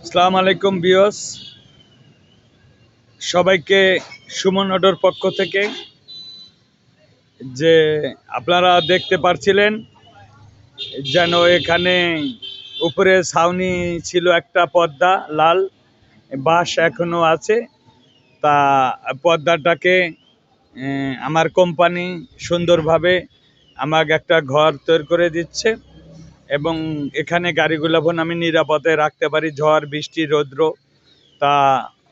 আসসালামু আলাইকুম ভিউয়ার্স, সবাইকে সুমন অটোর পক্ষ থেকে যে আপনারা দেখতে পাচ্ছিলেন যেন এখানে উপরে ছাউনি ছিল একটা পর্দা লাল বাঁশ এখনো আছে। তা পর্দাটাকে আমার কোম্পানি সুন্দরভাবে আমাকে একটা ঘর তৈরি করে দিচ্ছে এবং এখানে গাড়িগুলো আমি নিরাপদে রাখতে পারি ঝড় বৃষ্টি রৌদ্র। তা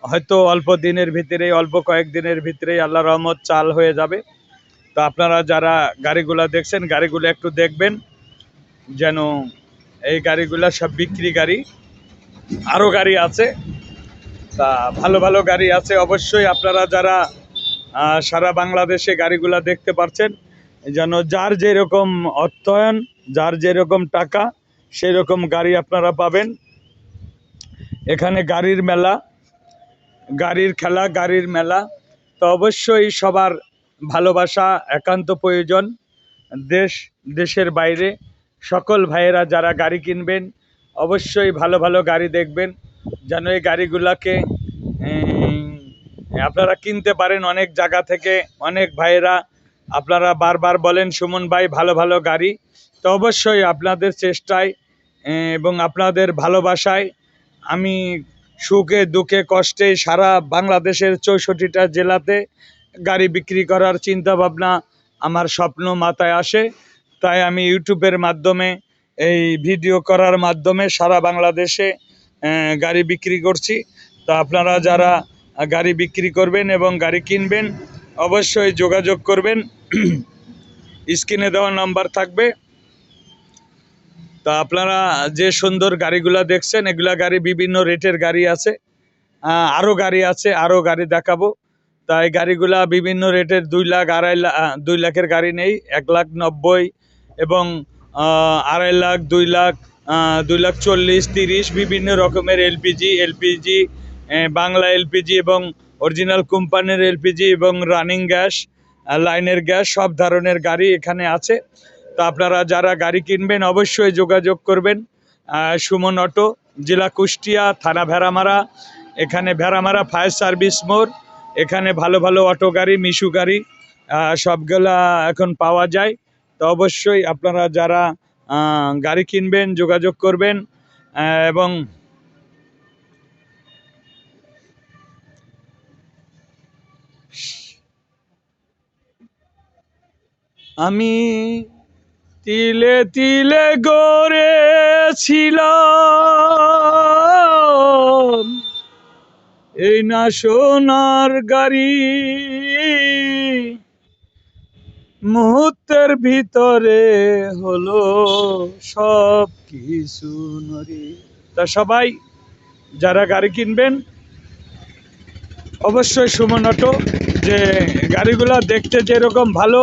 হয়তো অল্প দিনের ভিতরেই অল্প কয়েকদিনের ভিতরেই আল্লাহ রহমত চাল হয়ে যাবে। তো আপনারা যারা গাড়িগুলো দেখছেন গাড়িগুলো একটু দেখবেন যেন এই গাড়িগুলো সব বিক্রি গাড়ি, আরও গাড়ি আছে। তা ভালো ভালো গাড়ি আছে অবশ্যই। আপনারা যারা সারা বাংলাদেশে গাড়িগুলো দেখতে পাচ্ছেন যেন যার যেরকম অর্থায়ন, যার যেরকম টাকা সেই রকম গাড়ি আপনারা পাবেন। এখানে গাড়ির মেলা, গাড়ির খেলা, গাড়ির মেলা। তো অবশ্যই সবার ভালোবাসা একান্ত প্রয়োজন। দেশের বাইরে সকল ভাইয়েরা যারা গাড়ি কিনবেন অবশ্যই ভালো ভালো গাড়ি দেখবেন যেন এই গাড়িগুলোকে আপনারা কিনতে পারেন অনেক জায়গা থেকে। অনেক ভাইয়েরা আপনারা বারবার বলেন সুমন ভাই ভালো ভালো গাড়ি। তো অবশ্যই আপনাদের চেষ্টায় এবং আপনাদের ভালোবাসায় আমি সুখে দুঃখে কষ্টে সারা বাংলাদেশের 64টা জেলাতে গাড়ি বিক্রি করার চিন্তা ভাবনা আমার স্বপ্ন মাথায় আসে। তাই আমি ইউটিউবের মাধ্যমে এই ভিডিও করার মাধ্যমে সারা বাংলাদেশে গাড়ি বিক্রি করছি। তো আপনারা যারা গাড়ি বিক্রি করবেন এবং গাড়ি কিনবেন অবশ্যই যোগাযোগ করবেন, স্ক্রিনে দেওয়া নাম্বার থাকবে। তা আপনারা যে সুন্দর গাড়িগুলো দেখছেন এগুলা গাড়ি বিভিন্ন রেটের গাড়ি আছে, আরও গাড়ি আছে, আরও গাড়ি দেখাবো। তাই গাড়িগুলা বিভিন্ন রেটের 2 লাখ 2.5 লাখের গাড়ি নেই, 1,90,000 এবং 2.5 লাখ, 2 লাখ, 2,40,000, 30 বিভিন্ন রকমের এলপিজি, বাংলা এলপিজি এবং অরিজিনাল কোম্পানির এলপিজি এবং রানিং গ্যাস, লাইনের গ্যাস, সব ধরনের গাড়ি এখানে আছে। তো আপনারা যারা গাড়ি কিনবেন অবশ্যই যোগাযোগ করবেন। সুমন অটো, জেলা কুষ্টিয়া, থানা ভেড়ামারা। এখানে ভেড়ামারা ফায়ার সার্ভিস মোড়। এখানে ভালো ভালো অটো গাড়ি, মিশু গাড়ি সবগুলা এখন পাওয়া যায়। তো অবশ্যই আপনারা যারা গাড়ি কিনবেন যোগাযোগ করবেন। এবং আমি তিলে তিলে গড়েছিলাম এই না সোনার গাড়ি, মুহূর্তের ভিতরে হলো সব কিছু নরি। তা সবাই যারা গাড়ি কিনবেন অবশ্যই সুমন অটো, যে গাড়িগুলা দেখতে যেরকম ভালো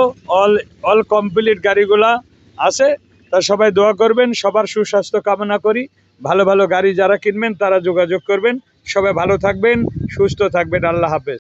অল কমপ্লিট গাড়িগুলা আছে। তা সবাই দোয়া করবেন, সবার সুস্বাস্থ্য কামনা করি। ভালো ভালো গাড়ি যারা কিনবেন তারা যোগাযোগ করবেন। সবাই ভালো থাকবেন, সুস্থ থাকবেন। আল্লাহ হাফেজ।